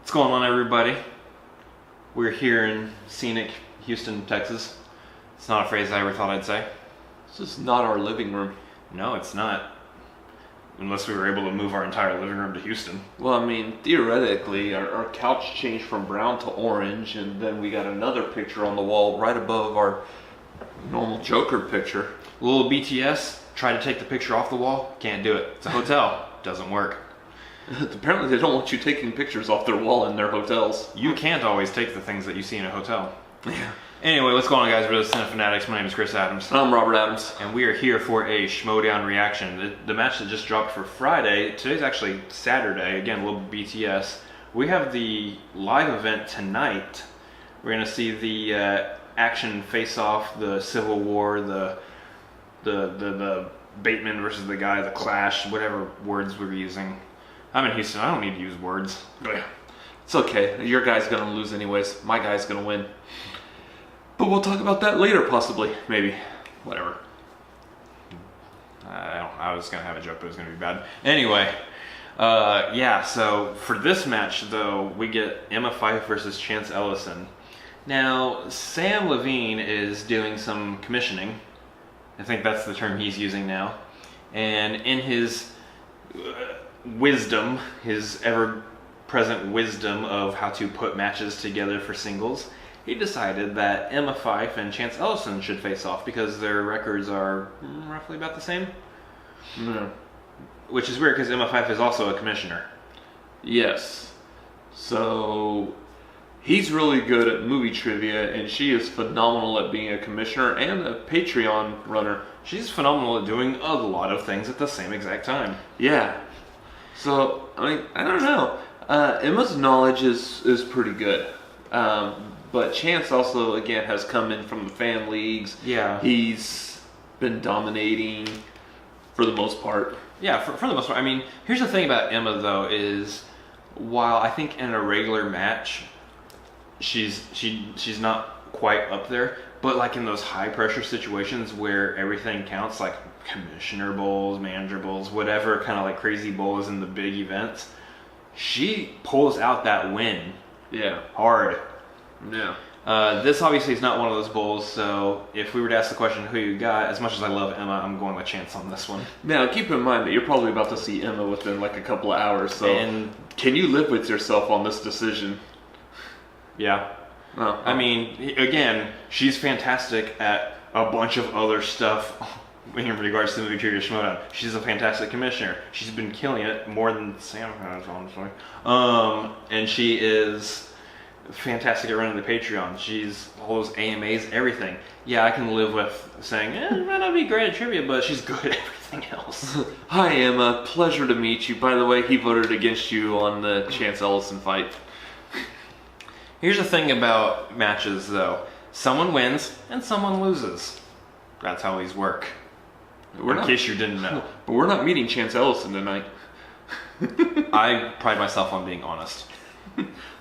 What's going on, everybody? We're here in scenic Houston, Texas. It's not a phrase I ever thought I'd say. This is not our living room. No, it's not. Unless we were able to move our entire living room to Houston. Well, I mean, theoretically, our couch changed from brown to orange, and then we got another picture on the wall right above our normal Joker picture. Little BTS tried to take the picture off the wall. Can't do it. It's a hotel. Doesn't work. Apparently, they don't want you taking pictures off their wall in their hotels. You can't always take the things that you see in a hotel. Yeah. Anyway, what's going on, guys? We're the Cinefanatics. My name is Chris Adams. I'm Robert Adams. And we are here for a Schmoedown reaction. The match that just dropped for Friday, today's actually Saturday, again, a little BTS. We have the live event tonight. We're going to see the action face-off, the Civil War, the Bateman versus the guy, the clash, whatever words we're using. I'm in Houston, I don't need to use words. Yeah. It's okay, your guy's gonna lose anyways, my guy's gonna win. But we'll talk about that later, possibly, maybe, whatever. I was gonna have a joke, but it was gonna be bad. Anyway, yeah, so for this match, though, we get Emma Fyffe versus Ellison. Now, Samm Levine is doing some commissioning. I think that's the term he's using now. And in his wisdom, his ever-present wisdom of how to put matches together for singles, he decided that Emma Fyffe and Ellison should face off because their records are roughly about the same. Mm. Which is weird because Emma Fyffe is also a commissioner. Yes. So he's really good at movie trivia, and she is phenomenal at being a commissioner and a Patreon runner. She's phenomenal at doing a lot of things at the same exact time. Yeah. So, I mean, I don't know. Emma's knowledge is pretty good. But Chance also, again, has come in from the fan leagues. Yeah. He's been dominating for the most part. Yeah, for the most part. I mean, here's the thing about Emma, though, is while I think in a regular match, she's not quite up there, but like in those high pressure situations where everything counts, like commissioner bowls, manager bowls, whatever kind of like crazy bowl is in the big events, she pulls out that win. Yeah. Hard. Yeah. This obviously is not one of those bowls, so if we were to ask the question who you got, as much as I love Emma, I'm going with Chance on this one. Now, keep in mind that you're probably about to see Emma within like a couple of hours, so and can you live with yourself on this decision? Yeah. Oh. I mean, again, she's fantastic at a bunch of other stuff in regards to the movie trivia Schmoedown. She's a fantastic commissioner. She's been killing it more than Sam has, honestly. And she is fantastic at running the Patreon. She's all those AMAs, everything. Yeah, I can live with saying, it might not be great at trivia, but she's good at everything else. Hi, Emma. Pleasure to meet you. By the way, he voted against you on the Chance Ellison fight. Here's the thing about matches, though. Someone wins and someone loses. That's how these work. In case you didn't know. But we're not meeting Chance Ellison tonight. I pride myself on being honest.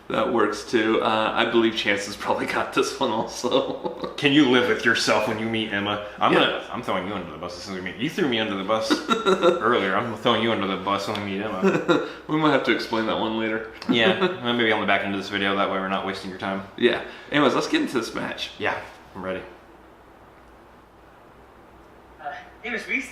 That works too. I believe Chance has probably got this one also. Can you live with yourself when you meet Emma? I'm throwing you under the bus as soon as we meet. You threw me under the bus earlier. I'm throwing you under the bus when we meet Emma. We might have to explain that one later. Yeah, maybe on the back end of this video. That way we're not wasting your time. Yeah. Anyways, let's get into this match. Yeah, I'm ready. Hey, Miss Reese.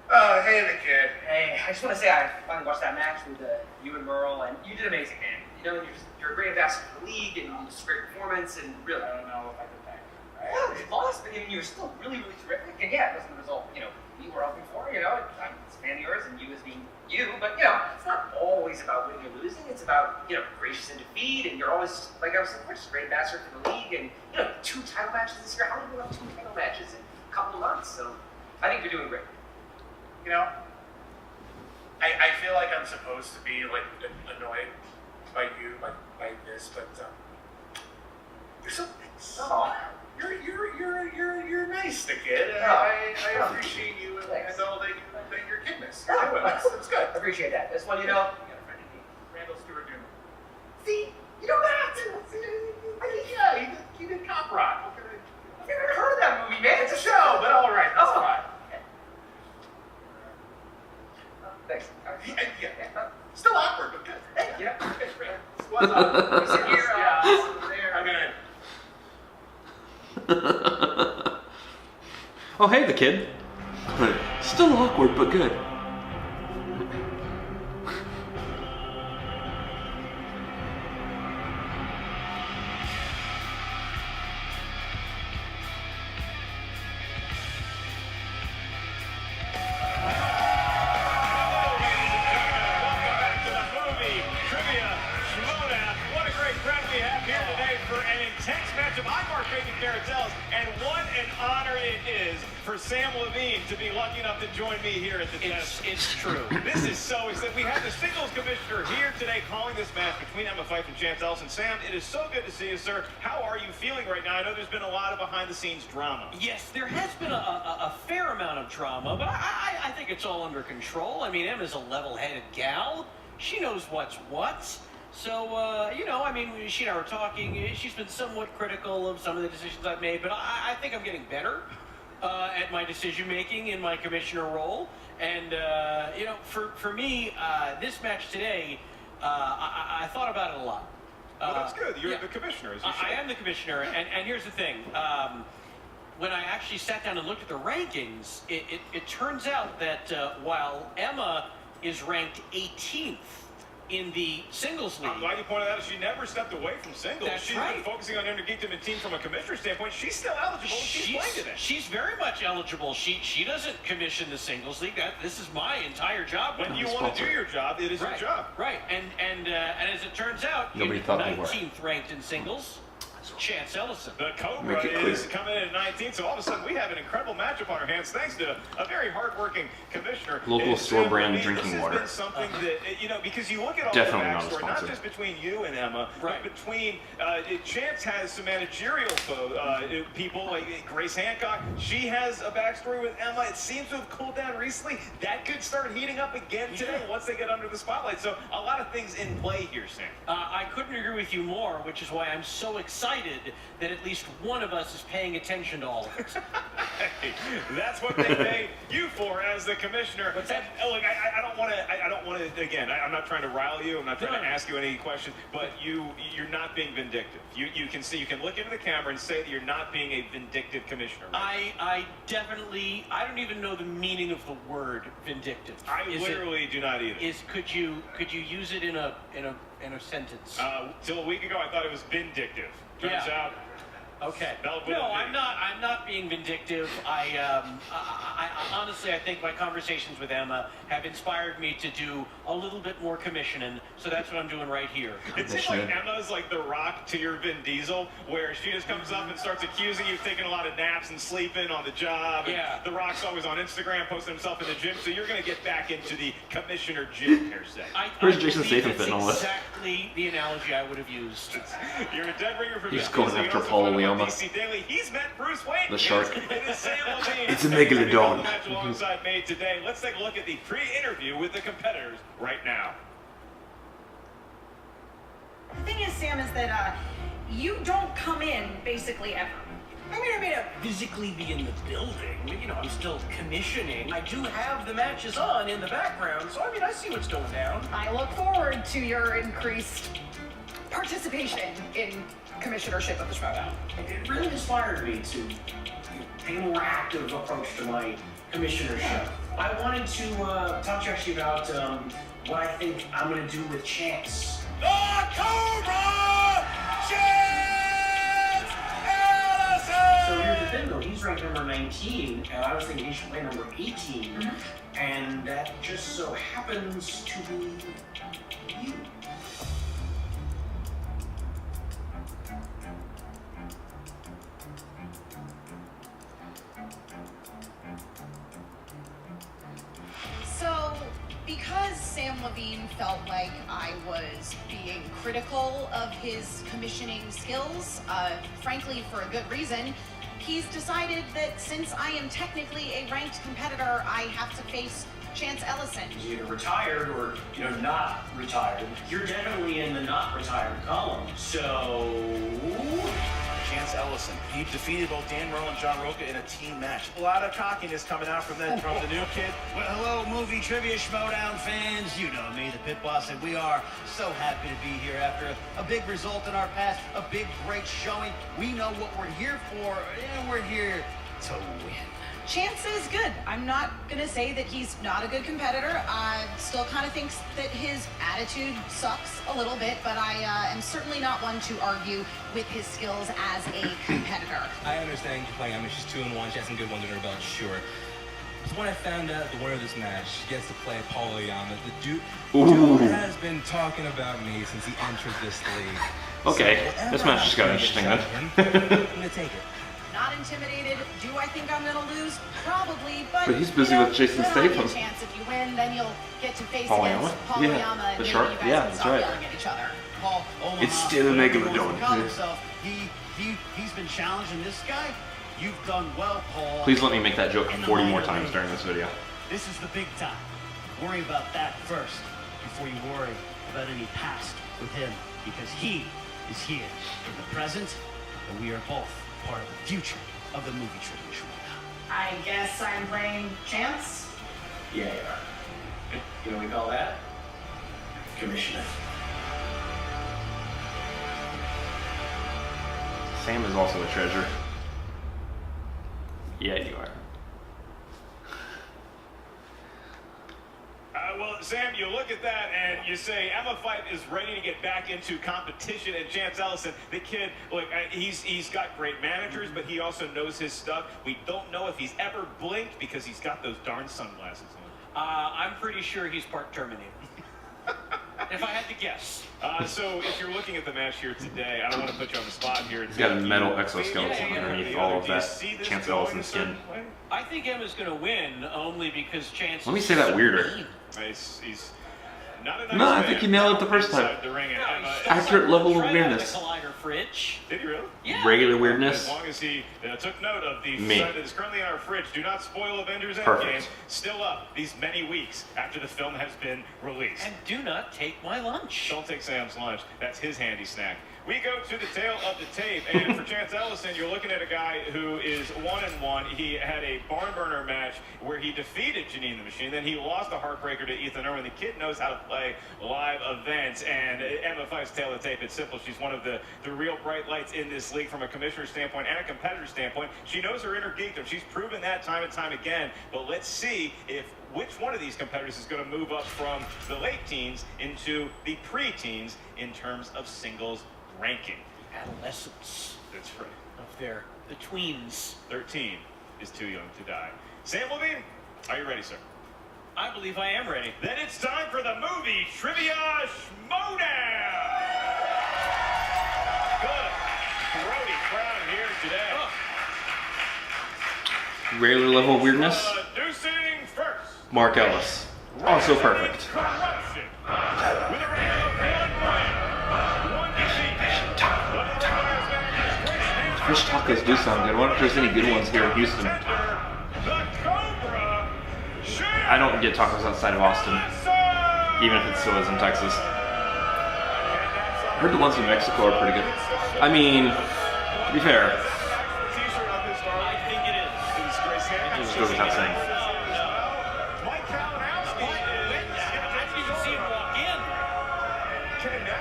Hey, the kid. Hey, I just want to say I finally watched that match with you and Merle, and you did amazing, man. You know, you're a great ambassador for the league, and just a great performance, and really. I don't know if I can thank you. Well, it was lost, but I mean, you were still really, really terrific, and yeah, it wasn't the result, we were hoping for, I'm a fan of yours, and you as being you, but, it's not always about winning or losing, it's about, gracious in defeat, and you're always, like I was saying, we're just a great ambassador for the league, and, 2 title matches this year. How many people have 2 title matches in a couple of months? So, I think you're doing great. I feel like I'm supposed to be like annoyed by you, by this, but you're so nice. Oh. You're nice, the kid. Oh. I appreciate you and all that your kidness. You're doing. It's good. I appreciate that. This one, You got a friend in me, Randall Stewart Jr. See, you don't have to. Yeah, he did Cobra. I've never heard of that movie, man. It's a show, but all right, that's fine. Thanks. Yeah, still awkward, but good. Hey, Okay, great. What's up? He's a hero. Okay. Oh, hey, the kid. Still awkward, but good. Welcome back to the movie trivia Schmoedown. What a great crowd we have here today for an intense matchup. I'm our favorite carousels, and what an honor it is for Samm Levine to be lucky enough to join me here at the desk. It's true. This is so exciting. We have the singles commissioner here today calling this match between Emma Fyffe and Chance Ellison. Sam, it is so good to see you, sir. How are you feeling right now? I know there's been a lot of behind-the-scenes drama. Yes, there has been a fair amount of drama, but I think it's all under control. I mean, Emma's a level-headed gal. She knows what's what. So, you know, I mean, she and I were talking. She's been somewhat critical of some of the decisions I've made, but I think I'm getting better at my decision-making in my commissioner role. And, you know, for me, this match today, I thought about it a lot. Well, that's good. You're yeah. the commissioner, as you I said. am the commissioner, and here's the thing. When I actually sat down and looked at the rankings, it turns out that while Emma is ranked 18th in the singles league. I'm glad you pointed out she never stepped away from singles. That's She's right. been focusing on Intergeekdom and team from a commissioner standpoint. She's still eligible. She's playing today. She's very much eligible. She doesn't commission the singles league. This is my entire job. When you want to do your job, it is right, your job. Right, and as it turns out, Nobody thought they were. 19th ranked in singles, Chance Ellison. The Cobra Make it clear. is coming in at 19, so all of a sudden we have an incredible matchup on our hands thanks to a very hardworking commissioner. Local It's store Samm brand Levine. drinking this water. Has been something that, you know, because you look at all Definitely the not a backstory, sponsor. not just between you and Emma, Right. but between Chance has some managerial people like Grace Hancock. She has a backstory with Emma. It seems to have cooled down recently. That could start heating up again today once they get under the spotlight. So a lot of things in play here, Sam. I couldn't agree with you more, which is why I'm so excited that at least one of us is paying attention to all of it. Hey, that's what they pay you for as the commissioner. What's that? And, look, I don't want to. I don't want to. Again, I'm not trying to rile you. I'm not trying No. to ask you any questions. But you're not being vindictive. You can see. You can look into the camera and say that you're not being a vindictive commissioner. Right? I definitely. I don't even know the meaning of the word vindictive. I literally do not either. Could you use it in a sentence? Till a week ago, I thought it was vindictive. Turns Yeah. out. Okay. That would No, have I'm been- not. I'm not being vindictive. I honestly, I think my conversations with Emma have inspired me to do a little bit more commissioning. So that's what I'm doing right here. It seems like Emma's like the Rock to your Vin Diesel, where she just comes up and starts accusing you of taking a lot of naps and sleeping on the job. And Yeah. The Rock's always on Instagram posting himself in the gym, so you're going to get back into the commissioner gym per se. Where's I Jason believe Statham that's fitting all this? exactly the analogy I would have used. You're a dead ringer for He's me. going You can after also Paul find him on Leoma. DC Daily. He's met Bruce Wayne. The shark. It is Samm Levine. It's a megalodon. Match alongside me today. Let's take a look at the pre-interview with the competitors right now. The thing is, Sam, is that you don't come in basically ever. I mean, I may not physically be in the building. You know, I'm still commissioning. I do have the matches on in the background, so I mean, I see what's going down. I look forward to your increased participation in commissionership of the Schmoedown. It really inspired me to take a more active approach to my commissionership. I wanted to talk to you actually about what I think I'm going to do with Chance. The Cobra! Chance Ellison! So here's the thing, though. He's ranked number 19, and I was thinking he should play number 18, and that just so happens to be you. So, because Samm Levine felt like I was being critical of his commissioning skills, frankly for a good reason, he's decided that since I am technically a ranked competitor, I have to face Chance Ellison. He's either retired or, not retired. You're definitely in the not retired column. So, Chance Ellison. He defeated both Dan Merle and John Roca in a team match. A lot of cockiness coming out from the new kid. Well, hello, movie trivia Schmoedown fans. You know me, the pit boss, and we are so happy to be here after a big result in our past, a big, great showing. We know what we're here for, and we're here to win. Chance is good. I'm not gonna say that he's not a good competitor. I still kind of think that his attitude sucks a little bit, but I am certainly not one to argue with his skills as a competitor. I understand you're playing. I mean, she's 2-1. She has some good ones under her belt, sure. So when I found out the winner of this match gets to play Paul Oyama, the dude has been talking about me since he entered this league. Okay, so this match just got interesting then. I'm gonna take it. Not intimidated. Do I think I'm gonna lose? Probably, but But he's busy you know, with Jason there'll be Statham. a chance if you win, then you'll get to face Paul against Oyama? Paul Yeah, Oyama, and the maybe shark. you guys Yeah, can that's stop right. yelling at each other. Paul Omaha, It's still a Megalodon. call himself. He's been challenging this guy. You've done well, Paul. Please let me make that joke In the 40 more minor times league. during this video. This is the big time. Worry about that first before you worry about any past with him, because he is here in the present, and we are both part of the future of the movie trivia Schmoedown. I guess I'm playing Chance. Yeah, you are. You know what we call that? Commissioner. Sam is also a treasure. Yeah, you are. Well, Sam, you look at that and you say Emma Fyffe is ready to get back into competition, and Chance Ellison, the kid, look, he's got great managers, but he also knows his stuff. We don't know if he's ever blinked because he's got those darn sunglasses on. I'm pretty sure he's part Terminator. If I had to guess. So if you're looking at the match here today, I don't want to put you on the spot here. He's got a metal exoskeleton Yeah. underneath all of that Chance Ellison skin. I think Emma's going to win only because Chance. Let me is say that so weirder. mean. He's not a nice No, I man. think you nailed it the first time. Inside the ring, and No, Emma- he's still Accurate something level to of try out in the weirdness. Collider fridge. Did he really? Yeah. Regular As weirdness. long as he took note of the Me. site that is currently in our fridge. Do not spoil Avengers Endgame. Perfect. Still up these many weeks after the film has been released. And do not take my lunch. Don't take Sam's lunch. That's his handy snack. We go to the tail of the tape, and for Chance Ellison, you're looking at a guy who is 1-1. He had a barn burner match where he defeated Janine the Machine. Then he lost a heartbreaker to Ethan Irwin. The kid knows how to play live events, and Emma Fyffe's tail of the tape, it's simple. She's one of the real bright lights in this league from a commissioner standpoint and a competitor standpoint. She knows her inner geekdom. She's proven that time and time again, but let's see if which one of these competitors is going to move up from the late teens into the pre-teens in terms of singles ranking. Adolescence. That's right. Up there. The tweens. 13 is too young to die. Samm Levine, are you ready, sir? I believe I am ready. Then it's time for the movie Trivia Schmoedown! Good. Throaty crowd here today. Regular level of weirdness. Introducing first. Mark Ellis. Also perfect. Corruption. With a record of 1 win, 1 defeat. Fish tacos do sound good. I wonder if there's any good ones here in Houston. The Cobra. I don't get tacos outside of Austin, even if it still is in Texas. I heard the ones in Mexico are pretty good. I mean, to be fair, I think it is. it just goes without saying. Mike Kalinowski is I didn't even see him walk in.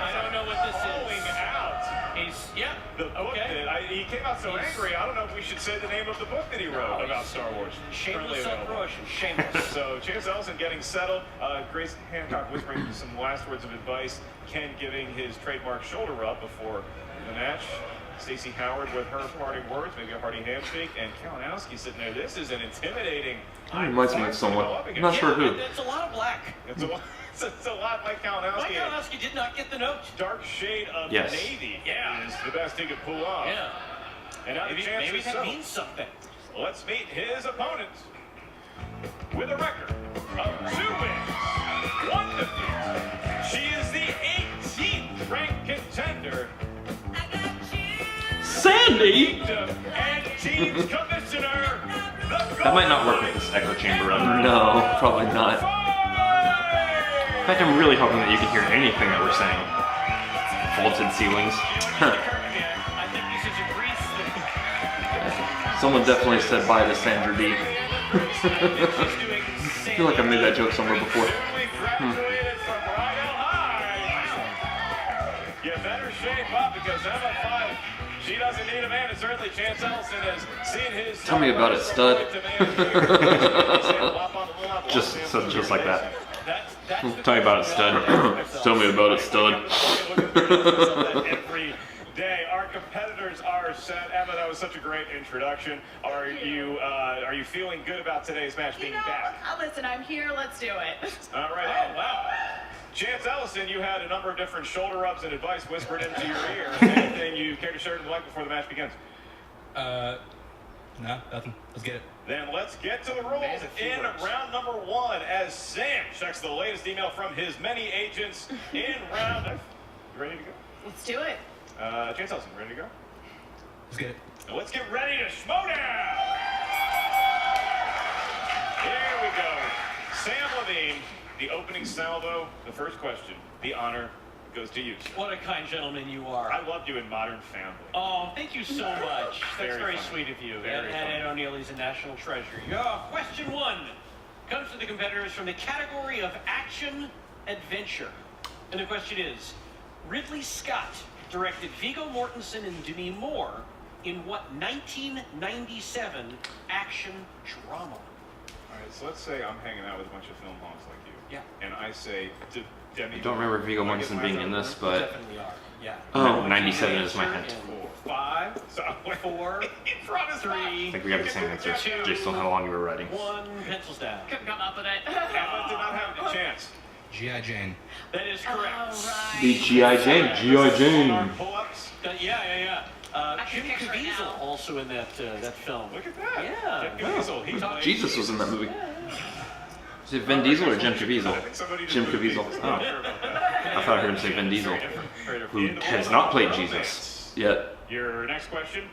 I don't know what this falling is. out. He's, yeah. The book Okay. that he came out so angry. I don't know if we should say the name of the book that he wrote about Star Wars. Currently Shameless available. self-promotion. Shameless. So Chance Ellison getting settled. Grace Hancock whispering some last words of advice. Ken giving his trademark shoulder rub before the match. Stacey Howard with her parting words, maybe a hearty handshake, and Kalinowski sitting there. This is an intimidating. That reminds me of someone. I'm not sure who. It's a lot of black. It's a lot like Kalinowski. Mike Kalinowski did not get the note. Dark shade of Yes. Navy Yeah. is the best he could pull off. Yeah. And now the chance Maybe is that settled. means something. Let's meet his opponent. With a record of 2 wins, 1 defeat. She is the 18th ranked contender. Sandy! And team's commissioner. That might not work with this echo chamber under. No, probably not. In fact, I'm really hoping that you can hear anything that we're saying. Vaulted ceilings. I think this is a brief Someone definitely said bye to Sandra Dee. I feel like I made that joke somewhere before. You better shape up because Emma Fyffe, she doesn't need a man, and certainly Chance Ellison has seen his. Tell me about it, stud. Just like that. Tell me about it, stud. Tell me about it, stud. Every day, our competitors are set. Emma, that was such a great introduction. Are you feeling good about today's match being back? Listen, I'm here. Let's do it. All right. Oh, wow. Chance Ellison, you had a number of different shoulder rubs and advice whispered into your ear. Anything you care to share to the light before the match begins? No, nothing. Let's get it. Then let's get to the rules in round number 1 as Sam checks the latest email from his many agents in round. You ready to go? Let's do it. Chance Ellison, ready to go? Let's get it. Now let's get ready to Schmoedown! Here we go. Samm Levine, the opening salvo, the first question. The honor goes to you. What a kind gentleman you are. I loved you in Modern Family. Oh, thank you so much. That's very funny. sweet of you. Very And Ed O'Neill, he's a national treasure. Question 1 comes to the competitors from the category of action adventure. And the question is, Ridley Scott directed Viggo Mortensen and Demi Moore in what 1997 action drama? All right, so let's say I'm hanging out with a bunch of film honks like you. Yeah. And I say, Demi. I don't remember Viggo Mortensen being in this, but Definitely are. Yeah. oh, 97 is my hint. 5, 4, 3. I think we got the same answer based on how long you were writing. 1, pencils down. Couldn't come up with it. Emma did not have the chance. G.I. Jane. That is correct. Right. The G.I. Jane. G.I. Jane. Pull-ups. Yeah. Jim can picture it Caviezel now. also in that film. Look at that. Yeah. Jim Caviezel. He played Jesus was in that movie. Is it Vin Diesel or Jim I Caviezel? think somebody Jim just moved Caviezel. me. Oh. I'm not sure about that. I thought I heard him say Vin Diesel, who has not played Jesus. Yet. Your next question.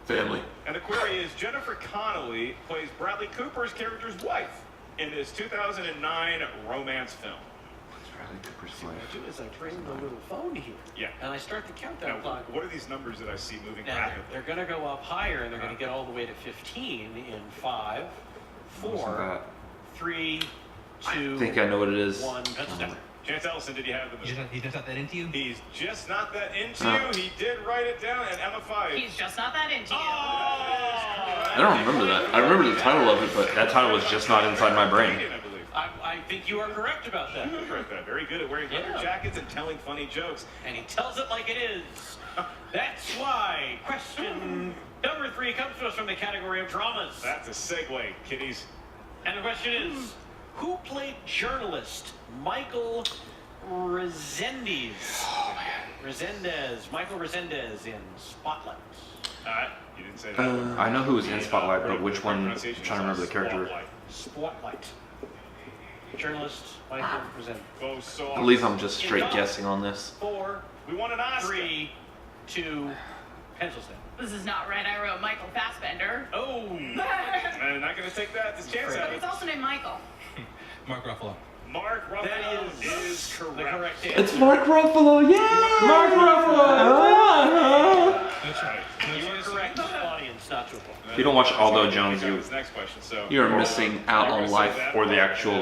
Family. And the query is, Jennifer Connelly plays Bradley Cooper's character's wife in this 2009 romance film. What I do is I bring the little phone here. Yeah. And I start the countdown Now, clock. what are these numbers that I see moving Now, rapidly? they're going to go up higher, and they're going to get all the way to 15 in 5, 4, 3, 2, I think I know what it is. 1. Pencils down. Chance Ellison, did you have the movie? He's just not that into you? He's just not that into you. He did write it down, and Emma Fyffe. He's just not that into you. I don't remember that. I remember the title of it, but That title was just not inside my brain. I believe. I think you are correct about that. Correct that. Very good at wearing leather jackets and telling funny jokes. And he tells it like it is. That's why question number 3 comes to us from the category of dramas. That's a segue, kiddies. And the question is, who played journalist Michael Resendez? Michael Resendez in Spotlight. You didn't say that one. I know who was in Spotlight, but which one? I'm Pronunciation trying to remember the character. Spotlight. Journalist Michael Resendez. Both I songs. believe I'm just straight guessing on this. 4, We want an Oscar. 3, 2, pencils down. This is not right. I wrote Michael Fassbender. Oh! I'm not going to take that. This chance But at it. it's also named Michael. Mark Ruffalo. Mark Ruffalo That is the correct. correct answer. It's Mark Ruffalo, yeah! Mark Ruffalo! That's right. You are correct, audience, not to applaud. If you don't watch Aldo Jones, you This next question. So You're missing out on life. or the actual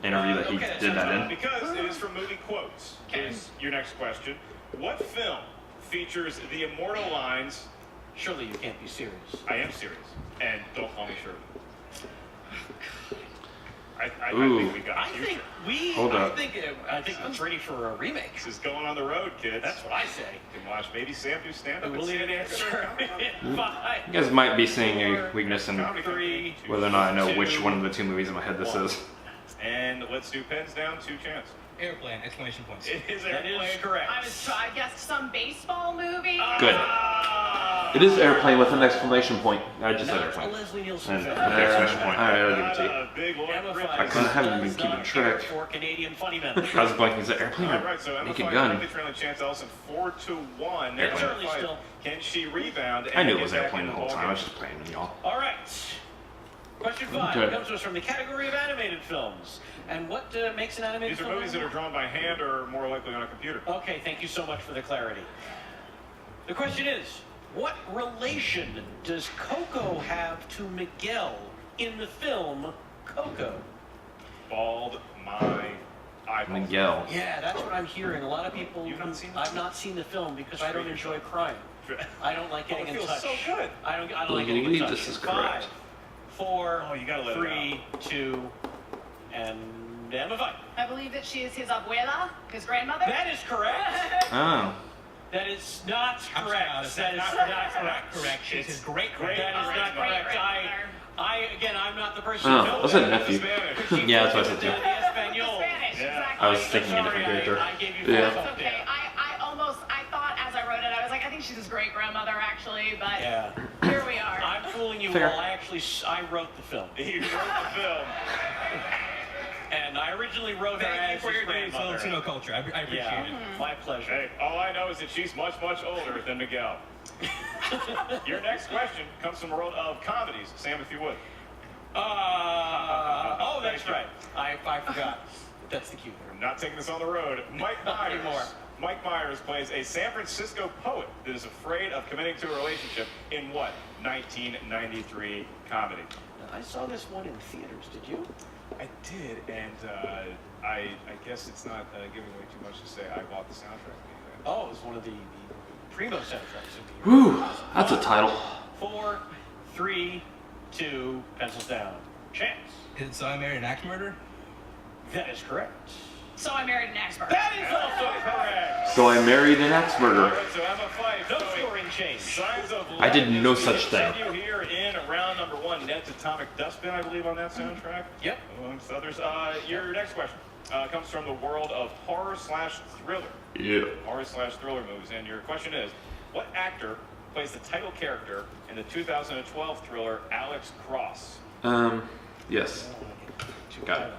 interview that he did that in. Because it is from movie quotes. Is your next question? What film features the immortal lines? Surely you can't be serious. I am serious, and don't call me Shirley. I Ooh. think we got I future. think we. Hold I up. think it's ready for a remake. This is going on the road, kids. That's what I say. You can watch Baby Sam do stand-up. We'll leave it answer. You 5, guys might be seeing a weakness in 3. whether or not I know which one of the 2 movies in my head this is. And let's do pens down, 2 chance. Airplane, exclamation points. It is That Airplane. is correct. I guessed some baseball movie. Good. It is Airplane with an exclamation point. I just said Not a Airplane. Leslie Nielsen And film. with the exclamation point. Alright, I'll give it to you. Big Lord Emma Griffin. Fyffe I couldn't have does been keeping not track. care for Canadian funny men. I was blanking. Is it Airplane All or right, so Emma Naked Fyffe Gun? currently trailing Chance Ellison 4-1. Airplane. Certainly Fyffe, still. Can she rebound? I and knew it get was back Airplane in the whole ball time. I was game? just playing with y'all. All right. Question 5 Okay. comes to us from the category of animated films. And what makes an animated These are film? movies that are drawn by hand or more likely on a computer. Okay, thank you so much for the clarity. The question is, What relation does Coco have to Miguel in the film Coco? Bald, my eyeball. Miguel. Yeah, that's what I'm hearing. A lot of people. You've not seen the I've not seen the film because I don't enjoy crying. I don't like getting it in feels touch. so good. I don't I like getting in believe touch. this is 5, correct. 4, Oh, you gotta let it 3, 2, and Emma Fyffe. I believe that she is his abuela, his grandmother. That is correct. Oh. That is not correct. That is not correct. She's his great That is not correct. I'm not the person Oh, who knows I said that. nephew. She Yeah, that's what I said put too. it in the Espanol. Spanish, Yeah. exactly. I was thinking a different character. I gave you Yeah. false It's hope okay. there. I thought as I wrote it, I was like, I think she's his great grandmother actually, but Yeah. here we are. I'm fooling you Fair. all. I wrote the film. He wrote the film. And I originally wrote her Thank you as for his your doing grandmother. Latino culture. I appreciate Yeah, it. my pleasure. Hey, all I know is that she's much, much older than Miguel. Your next question comes from the world of comedies. Sam, if you would. Oh, that's Thank you. right. I forgot. That's the cue. I'm not taking this on the road. Mike Not Myers. anymore. Mike Myers plays a San Francisco poet that is afraid of committing to a relationship in what 1993 comedy? I saw this one in theaters. Did you? I did, and I guess it's not giving away too much to say I bought the soundtrack. Oh, it was one of the primo soundtracks of the year. Whew, that's a title. 4, 3, 2, pencils down. Chance. So I married an axe murderer? That is correct. So I married an expert. That is also correct. So I married an axe All murderer. right, so Emma Fyffe. No showing scoring change. Signs of I did life no as we such thing. continue here in round number 1. Ned's Atomic Dustbin, I believe, on that soundtrack. Yep. Amongst others. Your next question comes from the world of horror/thriller. Yeah. Horror/thriller movies. And your question is, what actor plays the title character in the 2012 thriller Alex Cross? Yes. Got it.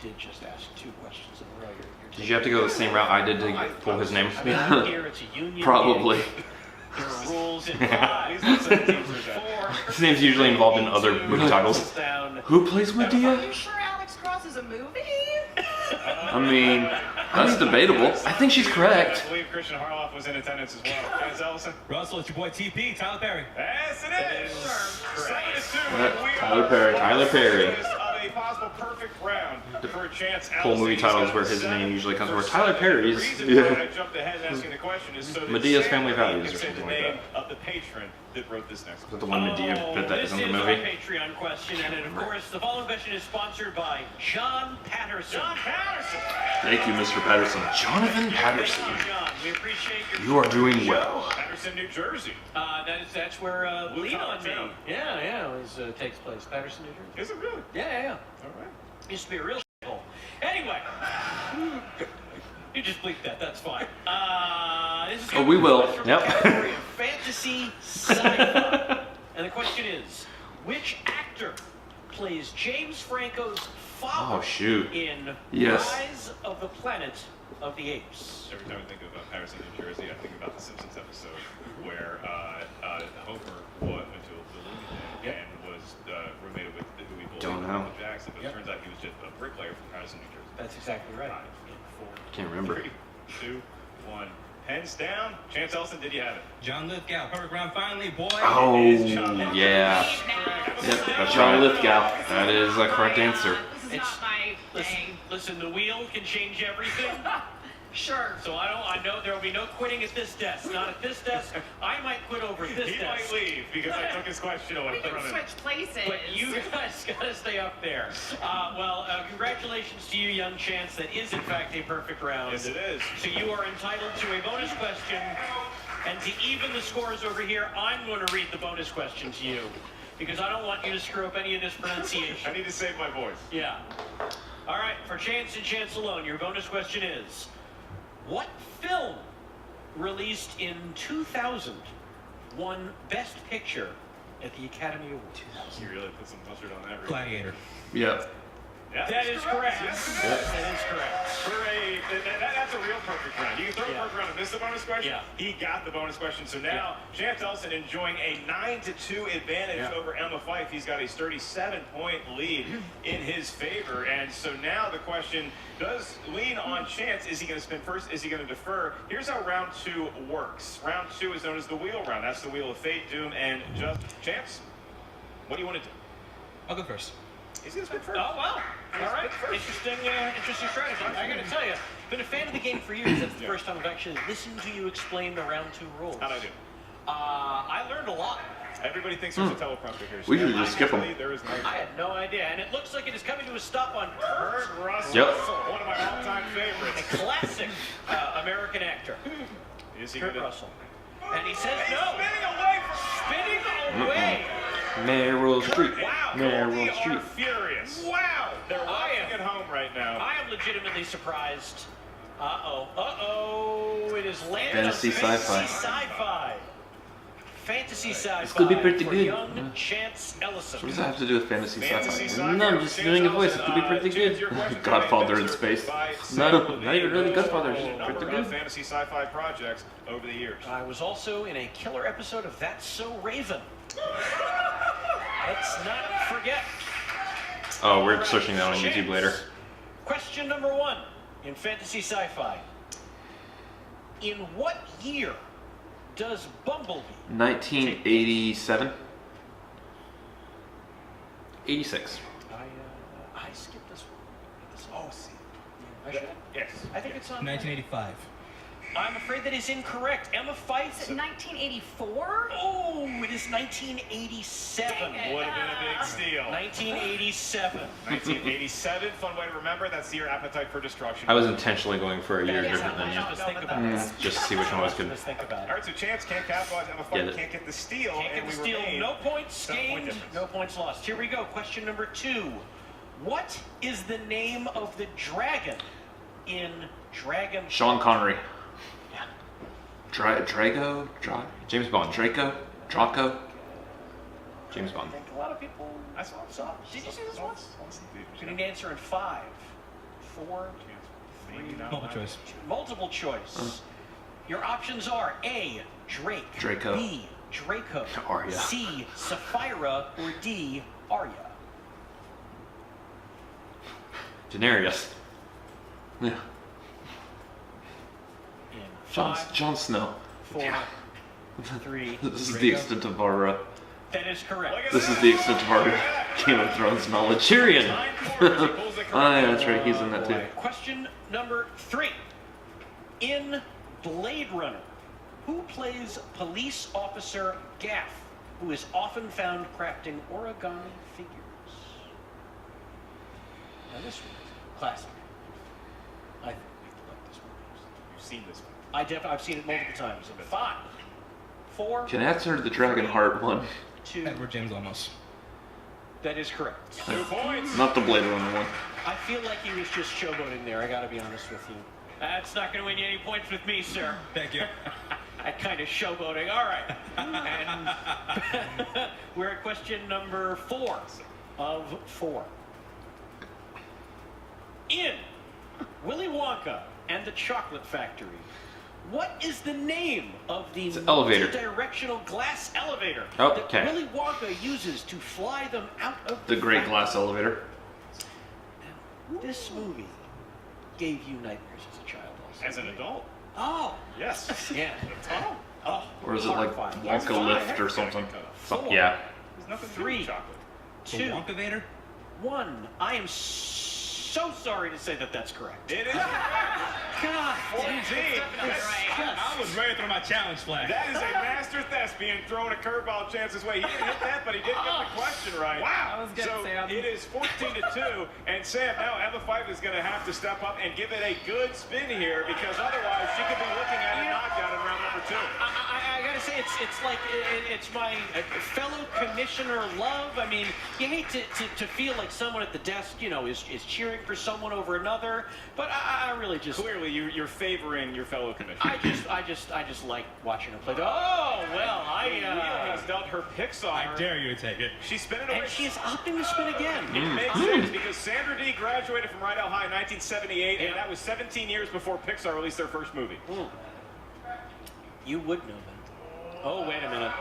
You did just ask 2 questions in a row. Did you have to go the same route I did to pull his name? I mean, here it's a union. Probably. gig. There are rules in 5, These are some teams are 4. His name's usually involved in other movie titles. Pencils down. Who plays Are Medea? you sure Alex Cross is a movie? I mean, that's debatable. I think she's I correct. believe Christian Harloff was in attendance as well. Chance Ellison? Russell, it's your boy TP, Tyler Perry. Yes, it is. Sure. 7-2. Yep, We Tyler are Perry. Tyler Perry. of a possible perfect round for Chance Pull Ellison. movie He's titles got where his 7 name usually comes for from. Tyler 7. Perry's. The reason why I jumped ahead and asking the question is so that Medea's Sam Family Levine Values can or say something the like name that. of the patron that wrote this next Is one. that the one Medea bit that isn't the movie? This is our Patreon question, and of course, the following question is sponsored by John Patterson. John Patterson. Thank you, Mr. Patterson. Jonathan Patterson. Thank you, John. We appreciate your You are doing show. well. Patterson, New Jersey. That's where Blue Lean Collar on Me. Town. Yeah, it takes place. Patterson, New Jersey. Is it really? Yeah. All right. Used to be a real shithole. Anyway, you just bleep that. That's fine. This is Oh, we will. from Yep. the category of fantasy sci-fi. And the question is, which actor plays James Franco's father Oh, shoot. in Yes. Rise of the Planet of the Apes? Every time I think of Patterson, New Jersey, I think about the Simpsons episode where Homer went to a lunatic and was roommated with who we Don't bullied, know. Michael Jackson, but it turns out he was just a bricklayer from Patterson, New Jersey. That's exactly right. 4, Can't remember. 3, 2, 1. Pens down. Chance Ellison, did you have it? John Lithgow, perfect round finally, boy. Oh, It is John Lithgow. yeah. Yep, that's John Lithgow. That is a correct answer. This is not my thing. Listen, the wheel can change everything. Sure. So I know there will be no quitting at this desk. Not at this desk. I might quit over at this He might desk. leave because I took his question away We from can him. switch places. But you guys gotta stay up there. Congratulations to you, young Chance. That is in fact a perfect round. Yes, it is. So you are entitled to a bonus question. And to even the scores over here, I'm going to read the bonus question to you. Because I don't want you to screw up any of this pronunciation. I need to save my voice. Yeah. All right, for Chance and Chance alone, your bonus question is, what film released in 2000 won Best Picture at the Academy Awards? You really put some mustard on that. Gladiator. Yep. Yeah. That is correct. Yes. That is correct. That's a real perfect round. You can throw a perfect round and miss the bonus question. Yeah. He got the bonus question. So now, Chance Ellison enjoying a 9-2 advantage over Emma Fyffe. He's got a 37-point lead in his favor. And so now the question does lean on Chance. Is he going to spin first? Is he going to defer? Here's how round 2 works. Round 2 is known as the wheel round. That's the wheel of fate, doom, and just. Chance, what do you want to do? I'll go first. He's going to spin first. Oh, wow. All right. Interesting strategy. I got to tell you, been a fan of the game for years. That's the first time I've actually listened to you explain the round 2 rules. How'd I do? I learned a lot. Everybody thinks there's a teleprompter here. We usually just skip them. There is no. I had no idea, and it looks like it is coming to a stop on Kurt Russell. Yep. One of my all-time favorites. A classic American actor. Is he Kurt gonna... Russell. And he says He's no. spinning away from... Spinning away. Meryl Streep. Wow, Meryl Goldie Streep. are furious. Wow. They're watching at home right now. I am legitimately surprised. It is landed Fantasy on Fantasy sci-fi. Sci-fi. Fantasy sci-fi. This could be pretty for good. young Chance Ellison. What does that have to do with fantasy Fantasy sci-fi? sci-fi. No, I'm just doing a voice. It could be pretty Chance, good. your question Godfather in answered space. by Not Samm Levine. even really Godfather. A Just number pretty of good. fantasy sci-fi projects over the years. I was also in a killer episode of That's So Raven. Let's not forget. Oh, we're searching that on YouTube later. Question number 1 in fantasy sci-fi. In what year does Bumblebee 1987. 86. I skipped this one. Oh, see. I should. Yes. I think it's on. 1985. I'm afraid that is incorrect. Emma Fyffe. Is it 1984? Oh, it is 1987. Dang it. Would have been a big steal. 1987. 1987, fun way to remember. That's the year Appetite for Destruction. I was intentionally going for a year Yeah, different than you. just think about it. Just to see which one was good. Just think about All it. right, so Chance can't capitalize. Emma Get Fyffe it. can't get the steal. Can't get and the we steal. remain No points 7 point gained. difference. No points lost. Here we go. Question number 2. What is the name of the dragon in Dragon? Sean Connery. Yeah. Drago? James Bond. Draco? Draco? James I Bond. think a lot of people I saw it. saw it. Did you see this one? You need to answer in 5, 4, Maybe not. Multiple choice. multiple choice. Your options are A, Drake, Draco. B, Draco, Arya. C, Sapphira, or D, Arya. Daenerys. Yeah. In Jon 5, Snow. 4, 3. This is the extent of our That is correct. Look at this that. is the extent of our Game of Thrones knowledge. Tyrion. 9 quarters, he pulls the Oh correct yeah, that's right. He's in that too. Question number 3. In Blade Runner, who plays police officer Gaff, who is often found crafting origami figures? Now this one is classic. I think you like this one. You've seen this one. I've seen it multiple times. In 5, 4, Can answer the Dragonheart one. 2. Edward James Olmos. That is correct. 2 points. Not the Blade Runner one. I feel like he was just showboating there. I got to be honest with you. That's not going to win you any points with me, sir. Thank you. That kind of showboating. All right. And we're at question number 4 of 4. In Willy Wonka and the Chocolate Factory, what is the name of the It's an elevator. multi-directional glass elevator Okay. that Willy Wonka uses to fly them out of The Great factory? Glass Elevator. This movie gave you nightmares as a child. Also. As an adult. Oh, Yes. yeah. Oh, Or is it like horrifying. Wonka Lift or something? So, yeah. There's nothing to do 3, with chocolate. The 2, Wonka Vader? 1. I am so sorry to say that that's correct. It is. God, 14. I was ready to throw my challenge flag. That is a master thespian throwing a curveball Chance's way. He didn't hit that, but he did get the question right. Wow. That was good, so Sam. It is 14-2, and Sam, now Emma Fyffe is going to have to step up and give it a good spin here, because otherwise she could be looking at a knockout in round number 2. I gotta say, it's like it's my fellow commissioner love. I mean, you hate to feel like someone at the desk, you know, is cheering for someone over another. But I really just Clearly, you're favoring your fellow commissioner. I just like watching her play. Oh well, Wheel has dealt her Pixar. I dare you to take it. She's spinning away. and she's opting to spin again. It makes sense because Sandra Dee graduated from Rydell High in 1978, and that was 17 years before Pixar released their first movie. You would know that. Oh wait a minute.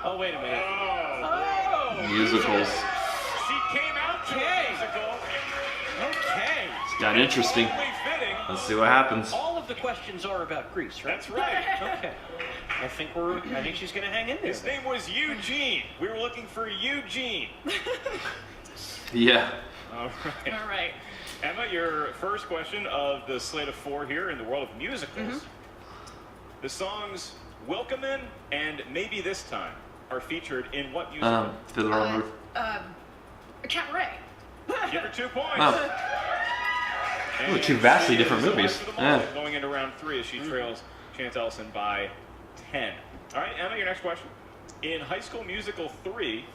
Oh wait a minute. Oh. Musicals. She came out to Okay. a musical. Okay. It's got interesting. Only fitting. Let's see what happens. All of the questions are about Greece, right? That's right. Okay. I think she's gonna hang in there. His name was Eugene. We were looking for Eugene. Yeah. All right. All right. Emma, your first question of the slate of 4 here in the world of musicals. The songs Welcomin' and Maybe This Time are featured in what musical? Fiddler on the Roof. Cabaret. Give her 2 points. Oh. And Ooh, two vastly she different is movies. left of them all, Yeah. Going into round 3 as she trails Chance Ellison by 10. All right, Emma, your next question. In High School Musical 3,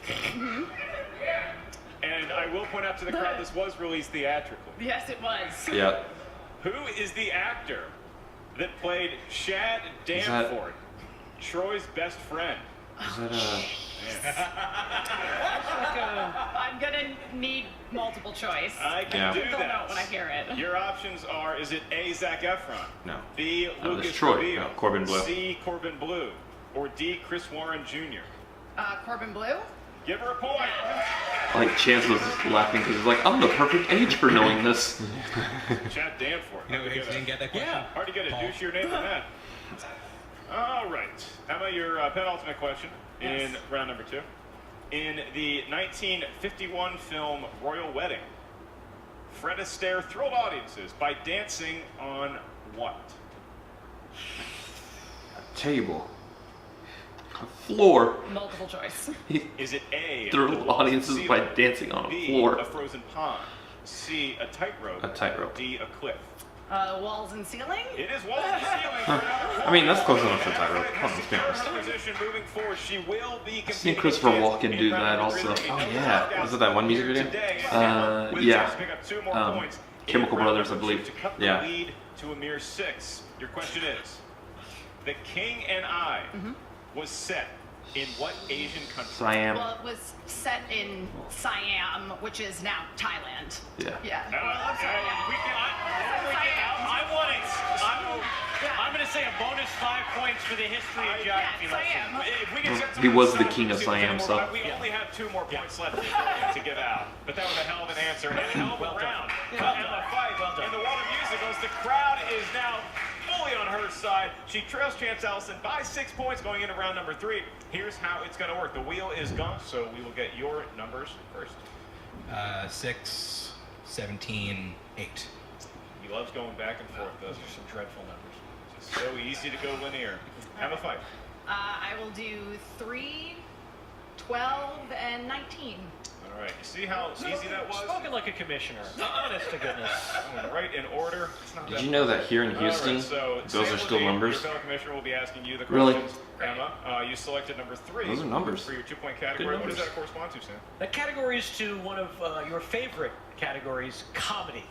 and I will point out to the crowd this was released theatrically. Yes, it was. Yeah. Who is the actor that played Shad that- Danforth, Troy's best friend? Is that I'm gonna need multiple choice. I can Yeah. do Don't know that. when I hear it. Your options are: is it A. Zac Efron, No. B. Oh, Lucas that's Troy. Trujillo, No, Corbin Bleu. C. Corbin Bleu, or D. Chris Warren Jr.? Corbin Bleu. Give her a point. like Chance was laughing because he's like, I'm the perfect age for knowing this. Chad Danforth. You know, you didn't get that question? Yeah. Hard to get a Paul. douchier name than that. All right, Emma, your penultimate question in round number 2. In the 1951 film Royal Wedding, Fred Astaire thrilled audiences by dancing on what? Table. A floor. Multiple choice. He Is it A, thrilled the audiences ceiling, by dancing on a B, floor. a frozen pond, C, a tightrope, A tightrope. D, a cliff? Walls and ceiling. It is walls and ceiling. for another I mean, that's point. close enough to a tightrope. Emma Come on, has let's be secured honest. her position moving forward. She will be I've seen competing Christopher against Walken in do round that number also. 3. Oh, yeah. Was it that one music video? Today, Emma, with a yeah. chance to pick up 2 more points in Chemical round Brothers, I number believe. 2 to cut the Yeah. lead to a mere 6. Your question is: The King and I was set in what Asian country? Siam. Well, it was set in Siam, which is now Thailand. Yeah. Yeah. I want it. I'm going to say a bonus 5 points for the history of geography lesson. Siam. If we can set some He was the aside, king of see if there's Siam, any so. more, but we only have 2 more points left to give out. But that was a hell of an answer and a hell of a round. Emma Fyffe in the world of musicals. The crowd is now fully on her side. She trails Chance Ellison by 6 points going into round number 3. Here's how it's going to work. The wheel is gone, so we will get your numbers first. 6, 17, 8. He loves going back and forth. Those are some dreadful numbers. Just so easy to go linear. Emma Fyffe. I will do 3, 12, and 19. All right. You see how easy that was? Spoken like a commissioner. Honest to goodness. Going right in order. It's not Did that you know that here in All Houston, right, so those Samm are still Levine, numbers? Your fellow commissioner will be asking you the Really? questions. Emma, you selected number 3. Those are numbers. For your 2-point category. What does numbers. that correspond to, Sam? The category is to one of your favorite categories, comedy.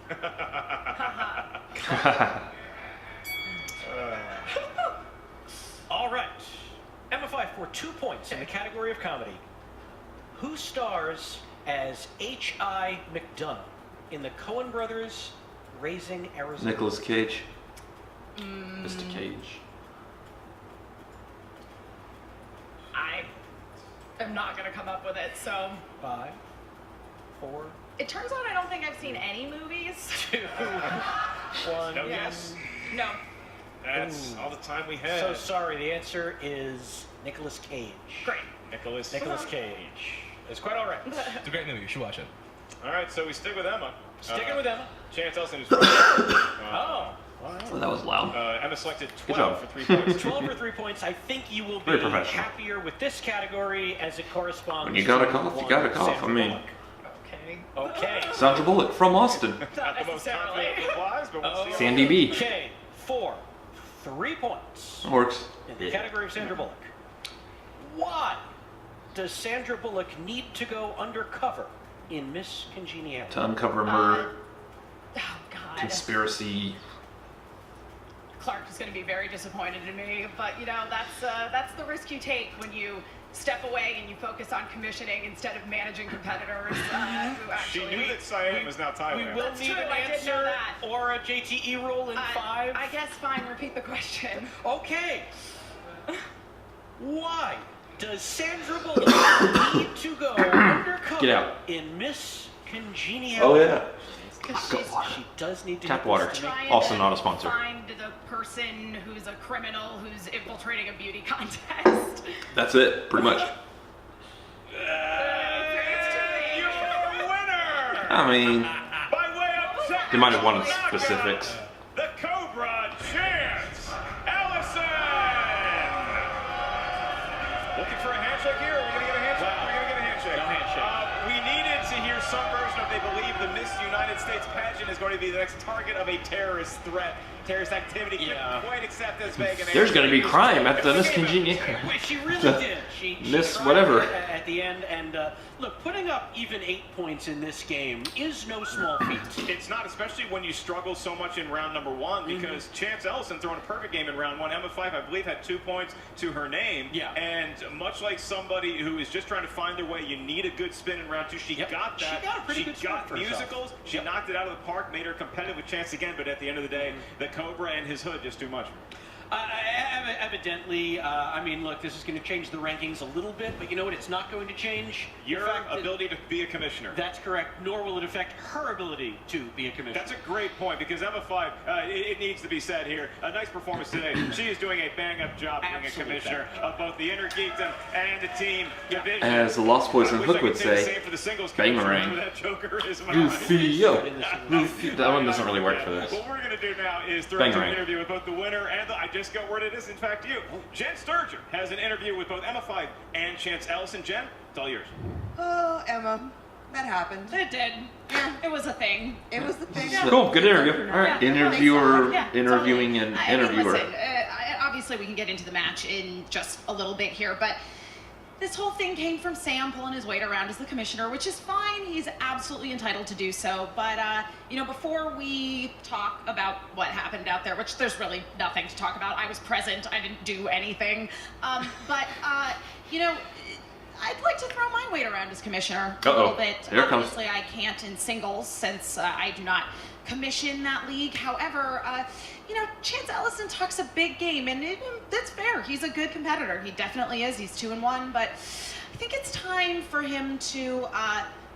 All right. Emma Fyffe for 2 points in the category of comedy. Who stars as H.I. McDonough in the Coen Brothers' Raising Arizona? Nicolas Cage. Mr. Cage. I am not gonna come up with it. So 5, 4, it turns out I don't think I've seen any movies. 2, 1. No guess. No. That's all the time we have. So sorry, the answer is Nicolas Cage. Great. Nicholas. Nicolas Cage. It's quite all right. It's a great movie. You should watch it. All right, so we stick with Emma. Sticking with Emma. Chance Ellison is Oh. All right. Oh, that was loud. Emma selected Good 12 job. for 3 points. 12 for 3 points. I think you will be Very professional. happier with this category as it corresponds. When you got a to cough, you one got a cough. Sandra I mean- Bullock. Okay. Okay. Sandra Bullock from Austin. Not the most confident of replies, but we'll see. how Sandy it Beach. Okay. 4, 3 points Works. in the category of Sandra Bullock. Why does Sandra Bullock need to go undercover in Miss Congeniality? To uncover murder, Oh God. Conspiracy. Clark is going to be very disappointed in me, but you know that's the risk you take when you step away and you focus on commissioning instead of managing competitors. Who She actually, knew that Siam was now We Thailand. will That's need true, an I did know answer that. or a JTE rule in 5. I guess fine. Repeat the question. Okay. Why does Sandra Bullock need to go undercover Get out. in Miss Congeniality? Oh yeah. She does need to Tap get water. this to me. Trying Also to not a sponsor. Find the person who's a criminal who's infiltrating a beauty contest. That's it, pretty much. You're the winner! I mean, By way of second They might have wanted knockout, specifics. The Cobra Chance Ellison! Looking for a handshake here? Are we going to get a handshake? We're going to get a handshake. No handshake. We needed to hear some version of they believe the Miss United States pageant is going to be the next target of a terrorist threat, terrorist activity. Yeah. Couldn't quite accept this vague an There's answer. going to be crime at the Miss Congeniality. Wait, she really did. She Miss tried whatever. at the end, and look, putting up even 8 points in this game is no small feat. It's not, especially when you struggle so much in round number 1, because Chance Ellison throwing a perfect game in round 1. Emma Fyffe, I believe, had 2 points to her name. Yeah. And much like somebody who is just trying to find their way, you need a good spin in round 2. She Yep. got that. She got a pretty good spin got for herself. musicals. She knocked it out of the park, made her competitive with Chance again. But at the end of the day, the Cobra and his hood just too much. Evidently, I mean, look, this is going to change the rankings a little bit, but you know what? It's not going to change Your the fact that- ability to be a commissioner. That's correct. Nor will it affect her ability to be a commissioner. That's a great point, because Emma Fyffe, it needs to be said here, a nice performance today. She is doing a bang-up job being a Absolute commissioner of both the Inner Geekdom and the team division. as the Lost Boys and I wish Hook I would could the say, same for the singles Bangarang. commissioner, but that joker is my Goofy, yo. Goofy. That one doesn't really work for this. What we're going to do now is throw into an Bangarang. interview with both the winner and I just got word it is, in fact, you. Jen Sturgeon has an interview with both Emma Fyffe and Chance Ellison. Jen, it's all yours. Oh, Emma, that happened. It did. Yeah, it was a thing. It was the thing. Cool, good interview. All right. Yeah, interviewer yeah, interviewing totally. an I mean, interviewer. listen, obviously, we can get into the match in just a little bit here, but this whole thing came from Sam pulling his weight around as the commissioner, which is fine. He's absolutely entitled to do so. But, you know, before we talk about what happened out there, which there's really nothing to talk about. I was present. I didn't do anything. You know, I'd like to throw my weight around as commissioner a little bit. Here it comes. Obviously, I can't in singles since I do not commission that league. However, you know, Chance Ellison talks a big game, and that's fair. He's a good competitor. He definitely is. He's 2-1, but I think it's time for him to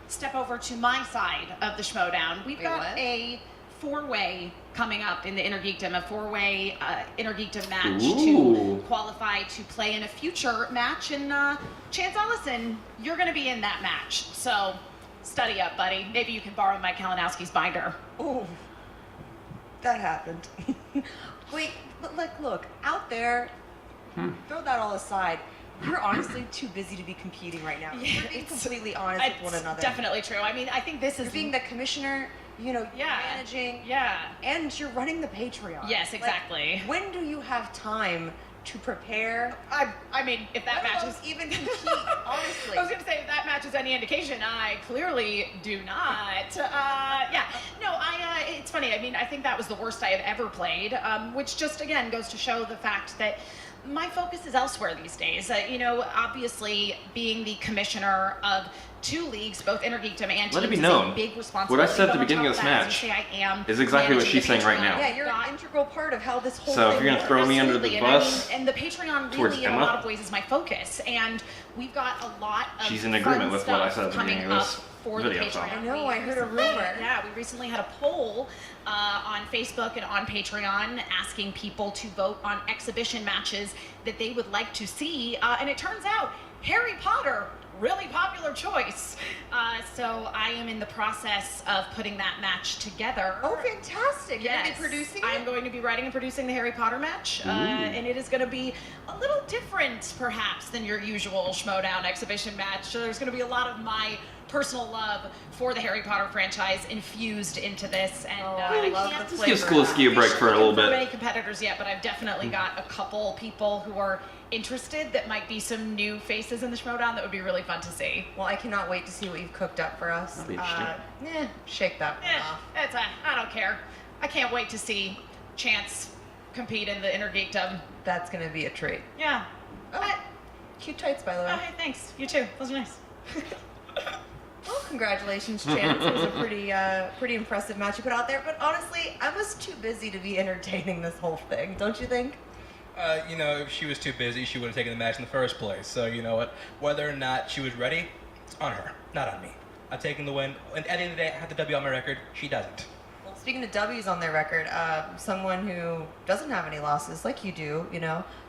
step over to my side of the Schmoedown. We've got what? a 4-way coming up in the Inner Geekdom, a 4-way Inner Geekdom match Ooh. to qualify to play in a future match. And Chance Ellison, you're going to be in that match. So study up, buddy. Maybe you can borrow Mike Kalinowski's binder. Oh, that happened. Wait, but like, look, out there, throw that all aside. You're honestly too busy to be competing right now. Yeah, We're being it's- completely honest with one It's another. definitely true. I mean, I think this is You're being the commissioner, you know, Yeah. you're managing, Yeah. and you're running the Patreon. Yes, Like, exactly. when do you have time to prepare? I mean, if that Let match alone is even compete, honestly. I was gonna say if that match is any indication, I clearly do not. Yeah, no, it's funny. I mean, I think that was the worst I had ever played, which just again goes to show the fact that my focus is elsewhere these days. You know, obviously being the commissioner of 2 leagues, both Inner Geekdom and Let it Teams, be is known. a big What responsibility. I said at But the on beginning top of this that, as match you say, I am is exactly what managing she's the saying right Patreon. now. Yeah, you're Got- an integral part of how this whole So if thing you're gonna works. throw me under the Absolutely, and bus I mean, and the Patreon towards really, in a Emma, lot of ways, is my focus. And we've got a lot of she's in agreement fun with what I stuff said at the coming beginning of up this for video, the so. Patreon. I know, We I heard a recently- rumor. Yeah, we recently had a poll on Facebook and on Patreon asking people to vote on exhibition matches that they would like to see, and it turns out Harry Potter, really popular choice. So I am in the process of putting that match together. Oh, fantastic. You're Yes, going to be producing I'm it? going to be writing and producing the Harry Potter match, and it is going to be a little different, perhaps, than your usual Schmoedown exhibition match. So there's going to be a lot of my personal love for the Harry Potter franchise infused into this, and I love can't the Let's give flavor. Skoleski a break for a little confirm any bit. competitors yet, but I've definitely got a couple people who are interested that might be some new faces in the Schmoedown that would be really fun to see. Well, I cannot wait to see what you've cooked up for us. That'll be interesting. Shake that one off. I don't care. I can't wait to see Chance compete in the Inner Geekdom. That's gonna be a treat. Yeah. Oh, cute tights, by the way. Oh, hey, thanks. You too. Those are nice. Well, congratulations, Chance. It was a pretty impressive match you put out there. But honestly, I was too busy to be entertaining this whole thing. Don't you think? If she was too busy, she wouldn't have taken the match in the first place. So you know what? Whether or not she was ready, it's on her, not on me. I'm taking the win. And at the end of the day, I have the W on my record. She doesn't. Well, speaking of W's on their record, someone who doesn't have any losses, like you do,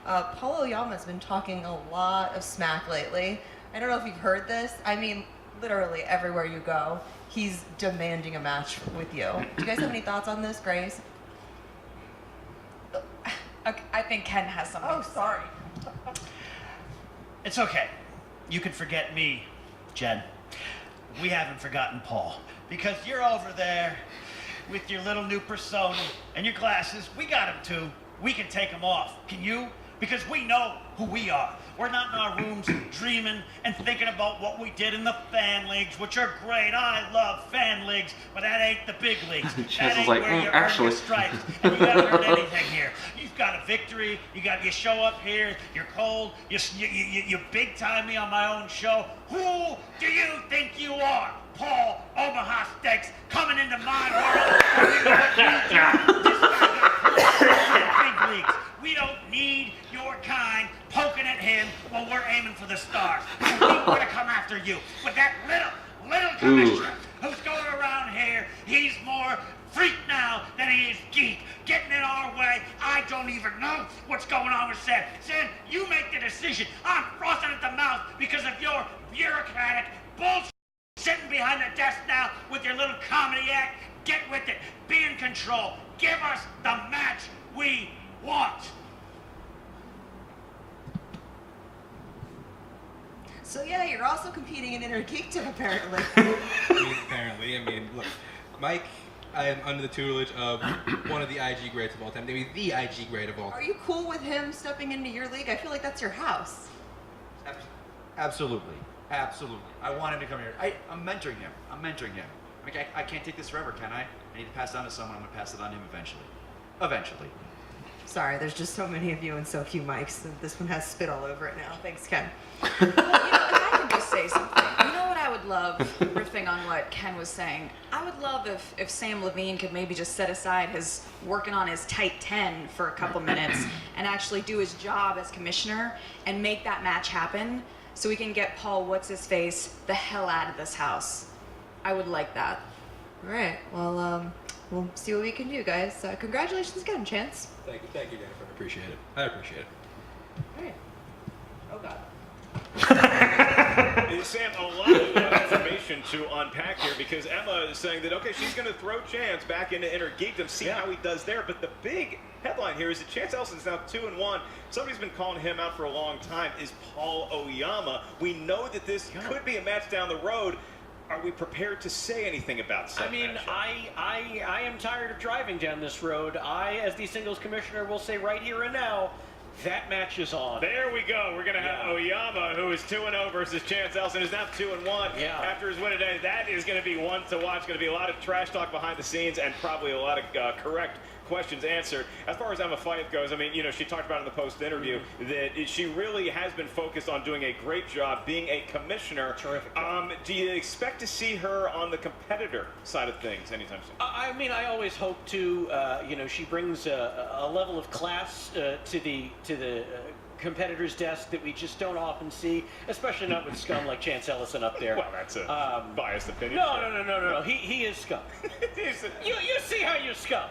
Paul Oyama's been talking a lot of smack lately. I don't know if you've heard this. I mean, literally everywhere you go, he's demanding a match with you. Do you guys have any thoughts on this, Grace? Okay, I think Ken has something. Oh, sorry. It's okay. You can forget me, Jen. We haven't forgotten Paul. Because you're over there with your little new persona and your glasses. We got him too. We can take them off. Can you? Because we know who we are. We're not in our rooms dreaming and thinking about what we did in the fan leagues, which are great. I love fan leagues, but that ain't the big leagues. Chance That ain't is like, where you earn actually. your stripes. And you haven't earned anything here. You've got a victory. You show up here. You're cold. You big time me on my own show. Who do you think you are? Paul Omaha Steaks coming into my world. This guy's big leagues. We don't need your kind poking at him while we're aiming for the stars. We're gonna come after you. But that little commissioner who's going around here, he's more freak now than he is geek. Getting in our way. I don't even know what's going on with Sam. Sam, you make the decision. I'm frothing at the mouth because of your bureaucratic bullshit. Sitting behind the desk now with your little comedy act. Get with it. Be in control. Give us the match we want. So yeah, you're also competing in Inner Geekdom, apparently. Apparently, look, Mike, I am under the tutelage of one of the IG greats of all time. Maybe the IG great of all time. Are you cool with him stepping into your league? I feel like that's your house. Absolutely. I want him to come here. I'm mentoring him. I can't take this forever, can I? I need to pass it on to someone. I'm going to pass it on to him eventually. Sorry, there's just so many of you and so few mics. This one has spit all over it now. Thanks, Ken. Well, if I could just say something. You know what I would love, riffing on what Ken was saying? I would love if Samm Levine could maybe just set aside his working on his tight 10 for a couple minutes and actually do his job as commissioner and make that match happen so we can get Paul What's-His-Face the hell out of this house. I would like that. All right, well, we'll see what we can do, guys. Congratulations again, Chance. Thank you, Jennifer. I appreciate it. All right. Oh, God. Sam, a lot of information to unpack here because Emma is saying that, okay, she's going to throw Chance back into Inner Geekdom, see how he does there. But the big headline here is that Chance Ellison's now 2-1. Somebody's been calling him out for a long time, is Paul Oyama. We know that this could be a match down the road. Are we prepared to say anything about said matchup? I am tired of driving down this road. I, as the singles commissioner, will say right here and now, that match is on. There we go. We're going to have Oyama, who is 2-0 versus Chance Ellison, who's now 2-1 after his win today. That is going to be one to watch. Going to be a lot of trash talk behind the scenes and probably a lot of correct questions answered. As far as Emma Fyffe goes, she talked about in the post-interview that she really has been focused on doing a great job being a commissioner. Terrific. Do you expect to see her on the competitor side of things anytime soon? I always hope to. She brings a level of class to the competitor's desk that we just don't often see, especially not with scum like Chance Ellison up there. Well, that's a biased opinion. No. He is scum. You see how you're scum.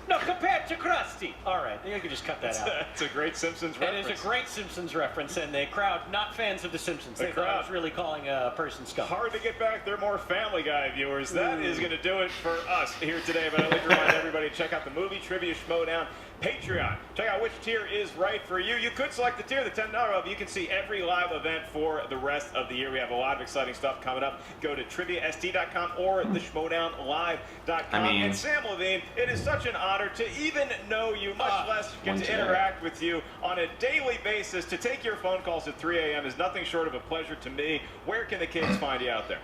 No, compared to Krusty. All right, you can just cut that out. It's a great Simpsons It reference. is a great Simpsons reference, and the crowd not fans of The Simpsons. They thought I was really calling a person scum. Hard to get back. They're more Family Guy viewers. That is going to do it for us here today. But I'd like to remind everybody to check out the Movie Trivia Schmoedown Patreon. Check out which tier is right for you. You could select the tier, the $10 level. You can see every live event for the rest of the year. We have a lot of exciting stuff coming up. Go to triviast.com or theschmoedownlive.com. And Samm Levine, it is such an honor to even know you, much less get to interact with you on a daily basis. To take your phone calls at 3 a.m. is nothing short of a pleasure to me. Where can the kids find you out there?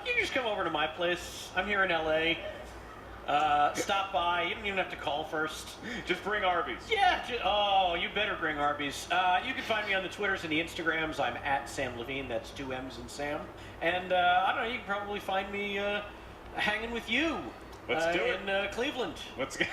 You can just come over to my place. I'm here in LA. Stop by. You don't even have to call first. Just bring Arby's. Yeah. You better bring Arby's. You can find me on the Twitters and the Instagrams. I'm at Samm Levine. That's 2 M's in Sam. And I don't know. You can probably find me hanging with you. Let's do it. In Cleveland. Let's go.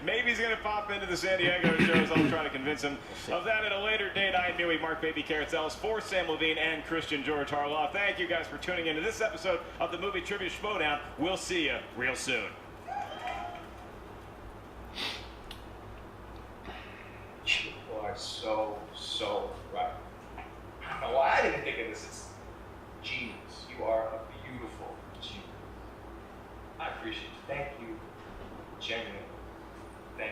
Maybe he's going to pop into the San Diego shows. I'll try to convince him of that at a later date. I am Newey, Mark Baby Carrots Ellis for Samm Levine and Christian George Harloff. Thank you guys for tuning into this episode of the Movie Trivia Schmoedown. We'll see you real soon. You are so right. I don't know why I didn't think of this. It's genius. You are a beautiful genius. I appreciate you. Thank you. Genuinely. Thank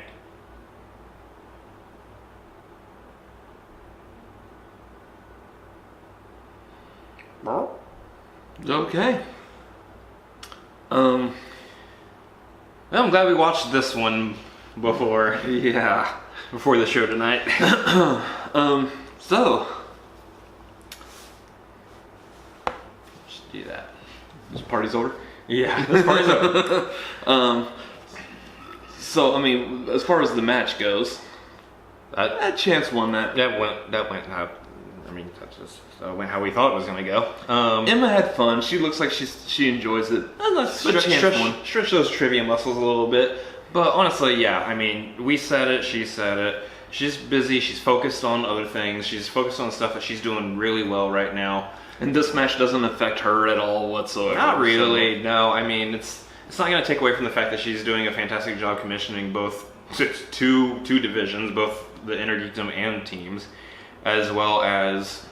you. Okay. I'm glad we watched this one before. Yeah, before the show tonight. So just do that. This party's over? Yeah, this party's over. So, I mean, as far as the match goes, that Chance won that. That went how we thought it was going to go. Emma had fun. She looks like she enjoys it. Stretch those trivia muscles a little bit. But honestly, yeah, I mean, we said it, she said it. She's busy, she's focused on other things. She's focused on stuff that she's doing really well right now. And this match doesn't affect her at all whatsoever. Not really, no. I mean, it's not going to take away from the fact that she's doing a fantastic job commissioning both two divisions, both the Inner Geekdom and teams, as well as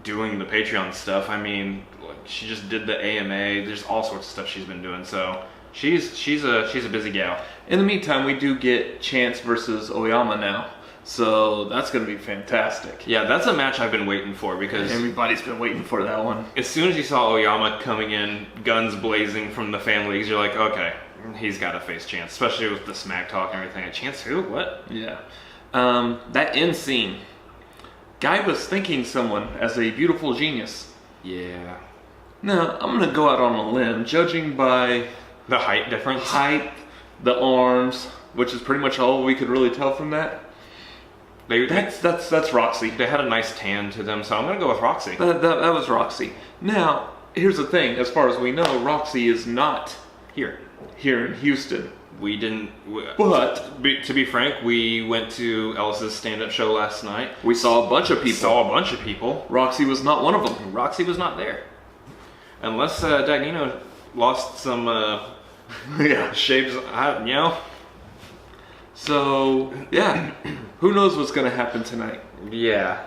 doing the Patreon stuff. I mean, she just did the AMA. There's all sorts of stuff she's been doing. So she's a busy gal. In the meantime, we do get Chance versus Oyama now. So that's going to be fantastic. Yeah, that's a match I've been waiting for because everybody's been waiting for that one. As soon as you saw Oyama coming in, guns blazing from the fan leagues, you're like, okay, he's got to face Chance, especially with the smack talk and everything. Chance who? What? Yeah. That end scene. Guy was thinking someone as a beautiful genius. Yeah. Now, I'm going to go out on a limb, judging by the height difference. The arms, which is pretty much all we could really tell from that. That's Roxy. They had a nice tan to them, so I'm going to go with Roxy. That was Roxy. Now, here's the thing. As far as we know, Roxy is not here in Houston. We didn't... But... To be frank, we went to Ellis's stand-up show last night. We saw a bunch of people. Roxy was not one of them. Roxy was not there. Unless Dagnino lost some... shapes, you know? So, yeah. Who knows what's going to happen tonight? Yeah.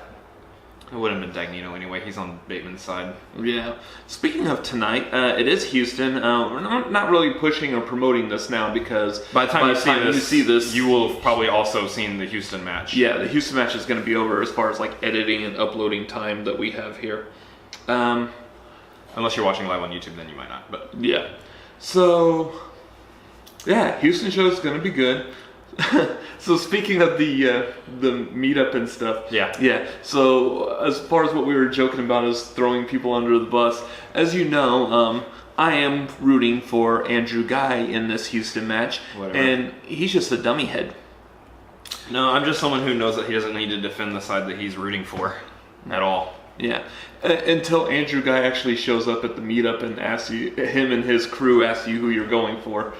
It would have been Dagnino anyway. He's on Bateman's side. Yeah. Speaking of tonight, it is Houston. We're not really pushing or promoting this now because by the time you see this, you will have probably also seen the Houston match. Yeah, the Houston match is going to be over as far as like editing and uploading time that we have here. Unless you're watching live on YouTube, then you might not. But yeah. So, yeah, Houston show is going to be good. So speaking of the meetup and stuff, yeah. So as far as what we were joking about is throwing people under the bus, as you know, I am rooting for Andrew Guy in this Houston match, and he's just a dummy head. No, I'm just someone who knows that he doesn't need to defend the side that he's rooting for at all. Yeah, until Andrew Guy actually shows up at the meetup and asks you, him and his crew ask you who you're going for.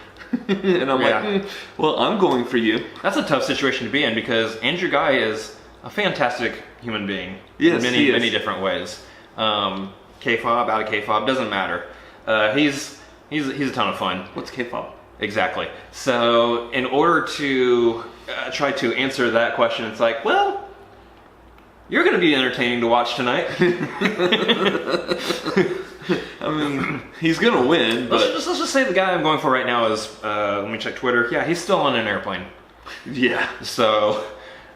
And I'm like, well, I'm going for you. That's a tough situation to be in because Andrew Guy is a fantastic human being in many different ways. K-fob, out of K-fob, doesn't matter. He's a ton of fun. What's K-fob? Exactly. So in order to try to answer that question, it's like, well, you're going to be entertaining to watch tonight. I mean, he's going to win, but... Let's just say the guy I'm going for right now is, let me check Twitter. Yeah, he's still on an airplane. Yeah. So,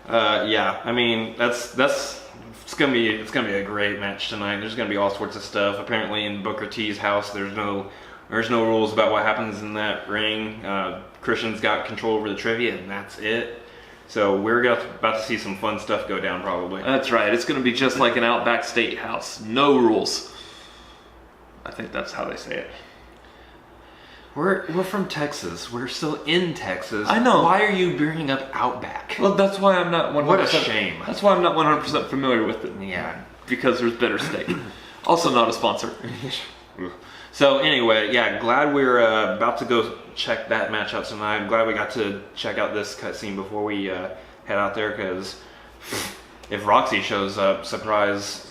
yeah, I mean, it's gonna be a great match tonight. There's gonna be all sorts of stuff. Apparently in Booker T's house, there's no rules about what happens in that ring. Christian's got control over the trivia, and that's it. So we're about to see some fun stuff go down, probably. That's right. It's gonna be just like an Outback Steakhouse. No rules. I think that's how they say it. We're from Texas. We're still in Texas. I know. Why are you bringing up Outback? Well, that's why I'm not 100%. What a shame. That's why I'm not 100% familiar with it. Yeah. Because there's better steak. Also not a sponsor. So anyway, yeah, glad we're about to go check that match out tonight. I'm glad we got to check out this cutscene before we head out there, because if Roxy shows up, surprise,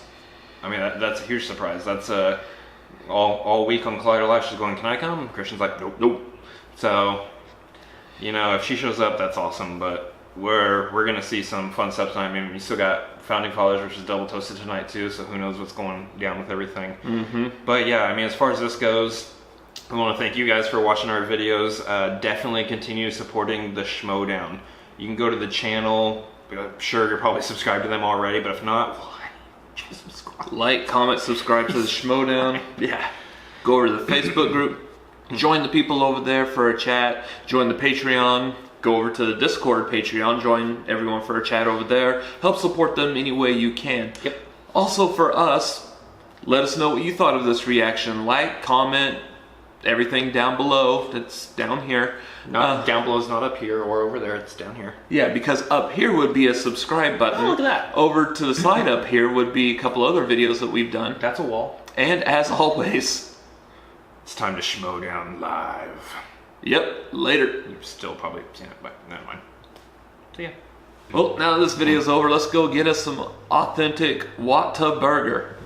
I mean, that's a huge surprise. That's all week on Collider Live, she's going, can I come? Christian's like, nope. So, you know, if she shows up, that's awesome, but we're going to see some fun stuff tonight. I mean, we still got Founding Fathers, which is double toasted tonight too, so who knows what's going down with everything. Mm-hmm. But yeah, I mean, as far as this goes, I want to thank you guys for watching our videos. Definitely continue supporting the Schmoedown. You can go to the channel. I'm sure you're probably subscribed to them already, but if not, why? Just subscribe. Like, comment, subscribe to the Schmoedown. Yeah. Go over to the Facebook group. Join the people over there for a chat. Join the Patreon. Go over to the Discord Patreon. Join everyone for a chat over there. Help support them any way you can. Yep. Also for us, let us know what you thought of this reaction. Like, comment, everything down below. That's down here. Down below is not up here or over there. It's down here. Yeah, because up here would be a subscribe button. Oh, look at that. Over to the side up here would be a couple other videos that we've done. That's a wall. And as always, it's time to Schmoedown live. Yep, later. You've still probably seen it, but never mind. So yeah. Well, now that this video's over, let's go get us some authentic Whataburger.